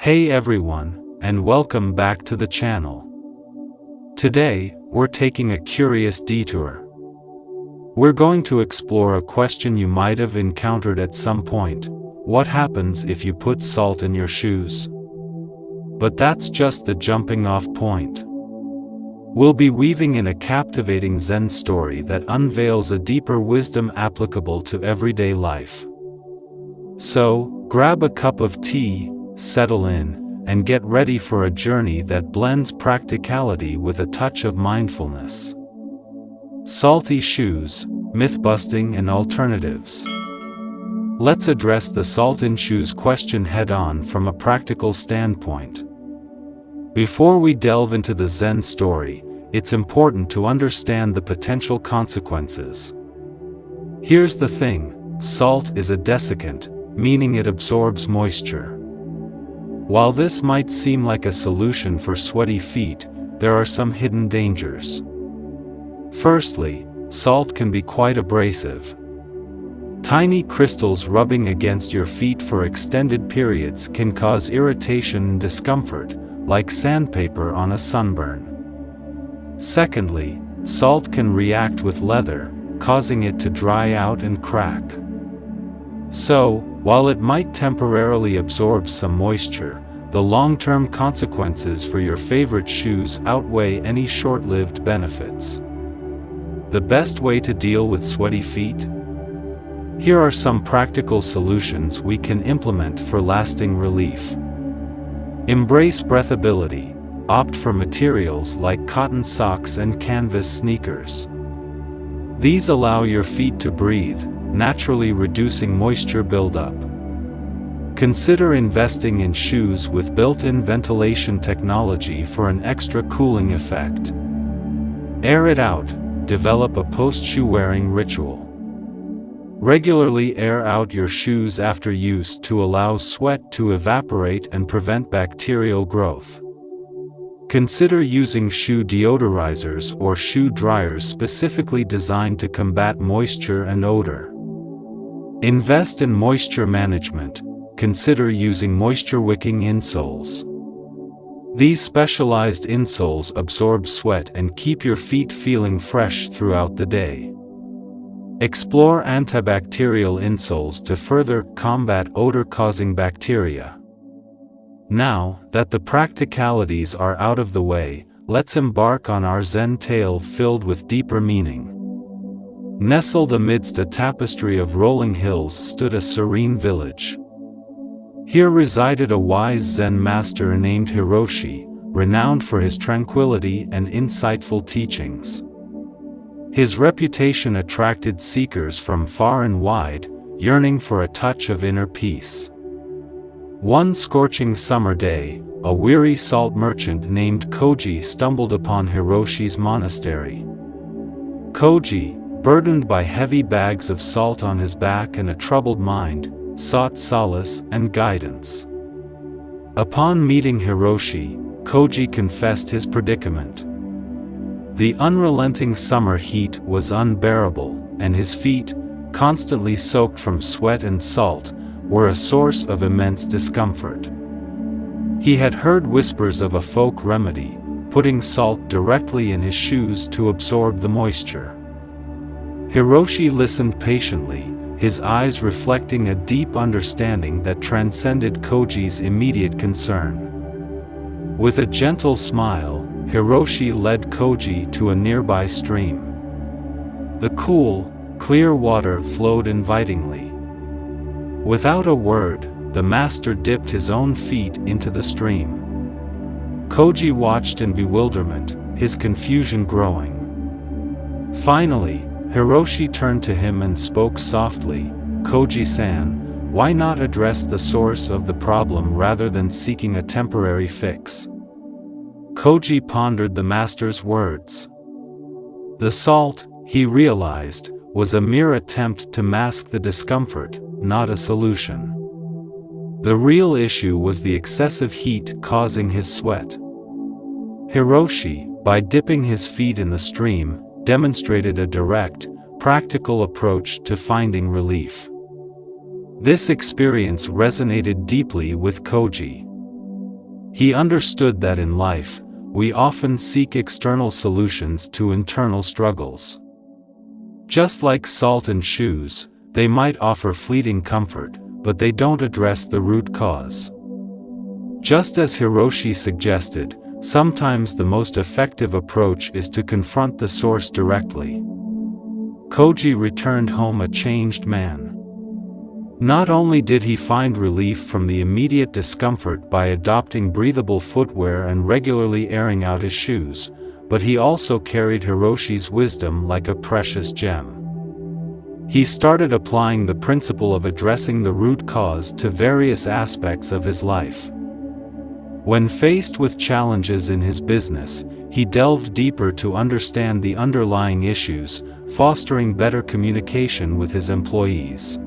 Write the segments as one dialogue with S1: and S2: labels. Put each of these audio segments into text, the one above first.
S1: Hey everyone, and welcome back to the channel. Today, we're taking a curious detour. We're going to explore a question you might have encountered at some point: what happens if you put salt in your shoes? But that's just the jumping off point. We'll be weaving in a captivating Zen story that unveils a deeper wisdom applicable to everyday life. So, grab a cup of tea, settle in, and get ready for a journey that blends practicality with a touch of mindfulness. Salty shoes, myth-busting and alternatives. Let's address the salt in shoes question head-on from a practical standpoint. Before we delve into the Zen story, it's important to understand the potential consequences. Here's the thing: salt is a desiccant, meaning it absorbs moisture. While this might seem like a solution for sweaty feet, there are some hidden dangers. Firstly, salt can be quite abrasive. Tiny crystals rubbing against your feet for extended periods can cause irritation and discomfort, like sandpaper on a sunburn. Secondly, salt can react with leather, causing it to dry out and crack. So, while it might temporarily absorb some moisture, the long-term consequences for your favorite shoes outweigh any short-lived benefits. The best way to deal with sweaty feet? Here are some practical solutions we can implement for lasting relief. Embrace breathability. Opt for materials like cotton socks and canvas sneakers. These allow your feet to breathe, naturally reducing moisture buildup. Consider investing in shoes with built-in ventilation technology for an extra cooling effect. Air it out. Develop a post-shoe wearing ritual. Regularly air out your shoes after use to allow sweat to evaporate and prevent bacterial growth. Consider using shoe deodorizers or shoe dryers specifically designed to combat moisture and odor. Invest in moisture management. Consider using moisture-wicking insoles. These specialized insoles absorb sweat and keep your feet feeling fresh throughout the day. Explore antibacterial insoles to further combat odor-causing bacteria. Now that the practicalities are out of the way, let's embark on our Zen tale filled with deeper meaning. Nestled amidst a tapestry of rolling hills stood a serene village. Here resided a wise Zen master named Hiroshi, renowned for his tranquility and insightful teachings. His reputation attracted seekers from far and wide, yearning for a touch of inner peace. One scorching summer day, a weary salt merchant named Koji stumbled upon Hiroshi's monastery. Koji, burdened by heavy bags of salt on his back and a troubled mind, sought solace and guidance. Upon meeting Hiroshi, Koji confessed his predicament. The unrelenting summer heat was unbearable, and his feet, constantly soaked from sweat and salt, were a source of immense discomfort. He had heard whispers of a folk remedy, putting salt directly in his shoes to absorb the moisture. Hiroshi listened patiently, his eyes reflecting a deep understanding that transcended Koji's immediate concern. With a gentle smile, Hiroshi led Koji to a nearby stream. The cool, clear water flowed invitingly. Without a word, the master dipped his own feet into the stream. Koji watched in bewilderment, his confusion growing. Finally, Hiroshi turned to him and spoke softly, "Koji-san, why not address the source of the problem rather than seeking a temporary fix?" Koji pondered the master's words. The salt, he realized, was a mere attempt to mask the discomfort, not a solution. The real issue was the excessive heat causing his sweat. Hiroshi, by dipping his feet in the stream, demonstrated a direct, practical approach to finding relief. This experience resonated deeply with Koji. He understood that in life, we often seek external solutions to internal struggles. Just like salt and shoes, they might offer fleeting comfort, but they don't address the root cause. Just as Hiroshi suggested, sometimes the most effective approach is to confront the source directly. Koji returned home a changed man. Not only did he find relief from the immediate discomfort by adopting breathable footwear and regularly airing out his shoes, but he also carried Hiroshi's wisdom like a precious gem. He started applying the principle of addressing the root cause to various aspects of his life. When faced with challenges in his business, he delved deeper to understand the underlying issues, fostering better communication with his employees.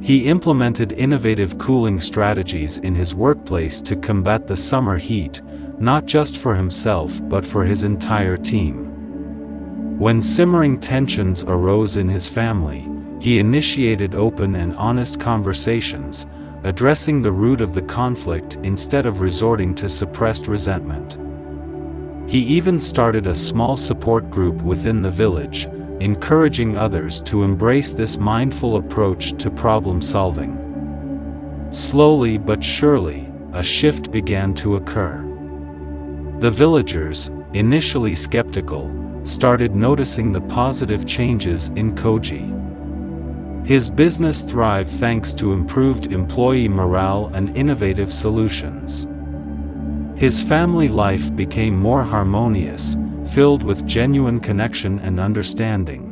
S1: He implemented innovative cooling strategies in his workplace to combat the summer heat, not just for himself but for his entire team. When simmering tensions arose in his family, he initiated open and honest conversations, addressing the root of the conflict instead of resorting to suppressed resentment. He even started a small support group within the village, encouraging others to embrace this mindful approach to problem solving. Slowly but surely, a shift began to occur. The villagers, initially skeptical, started noticing the positive changes in Koji. His business thrived thanks to improved employee morale and innovative solutions. His family life became more harmonious, filled with genuine connection and understanding.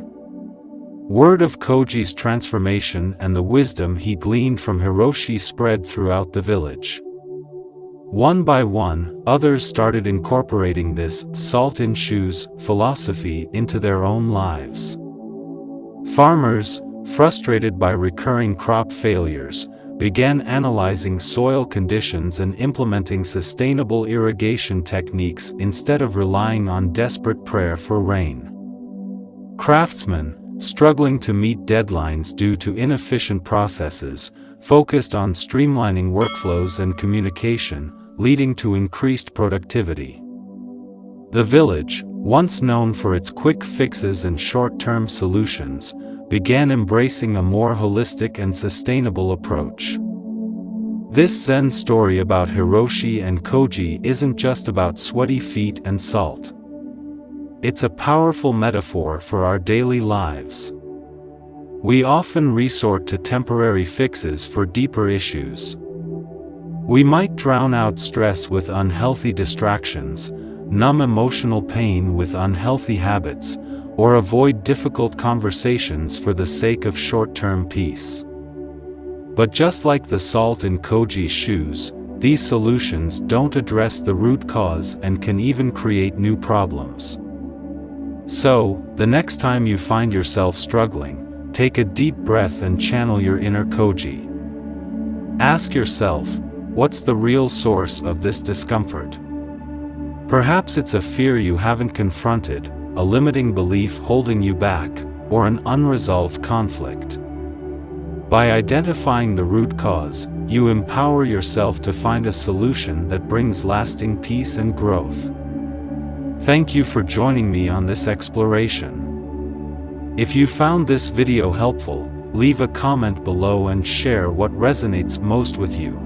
S1: Word of Koji's transformation and the wisdom he gleaned from Hiroshi spread throughout the village. One by one, others started incorporating this salt in shoes philosophy into their own lives. Farmers, frustrated by recurring crop failures, began analyzing soil conditions and implementing sustainable irrigation techniques instead of relying on desperate prayer for rain. Craftsmen, struggling to meet deadlines due to inefficient processes, focused on streamlining workflows and communication, leading to increased productivity. The village, once known for its quick fixes and short-term solutions, began embracing a more holistic and sustainable approach. This Zen story about Hiroshi and Koji isn't just about sweaty feet and salt. It's a powerful metaphor for our daily lives. We often resort to temporary fixes for deeper issues. We might drown out stress with unhealthy distractions, numb emotional pain with unhealthy habits, or avoid difficult conversations for the sake of short-term peace. But just like the salt in Koji's shoes, these solutions don't address the root cause and can even create new problems. So, the next time you find yourself struggling, take a deep breath and channel your inner Koji. Ask yourself, what's the real source of this discomfort? Perhaps it's a fear you haven't confronted, a limiting belief holding you back, or an unresolved conflict. By identifying the root cause, you empower yourself to find a solution that brings lasting peace and growth. Thank you for joining me on this exploration. If you found this video helpful, leave a comment below and share what resonates most with you.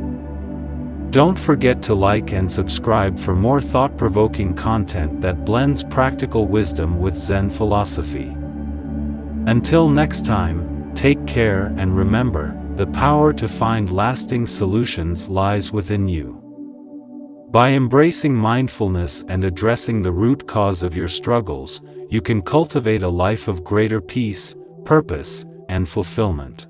S1: Don't forget to like and subscribe for more thought-provoking content that blends practical wisdom with Zen philosophy. Until next time, take care and remember, the power to find lasting solutions lies within you. By embracing mindfulness and addressing the root cause of your struggles, you can cultivate a life of greater peace, purpose, and fulfillment.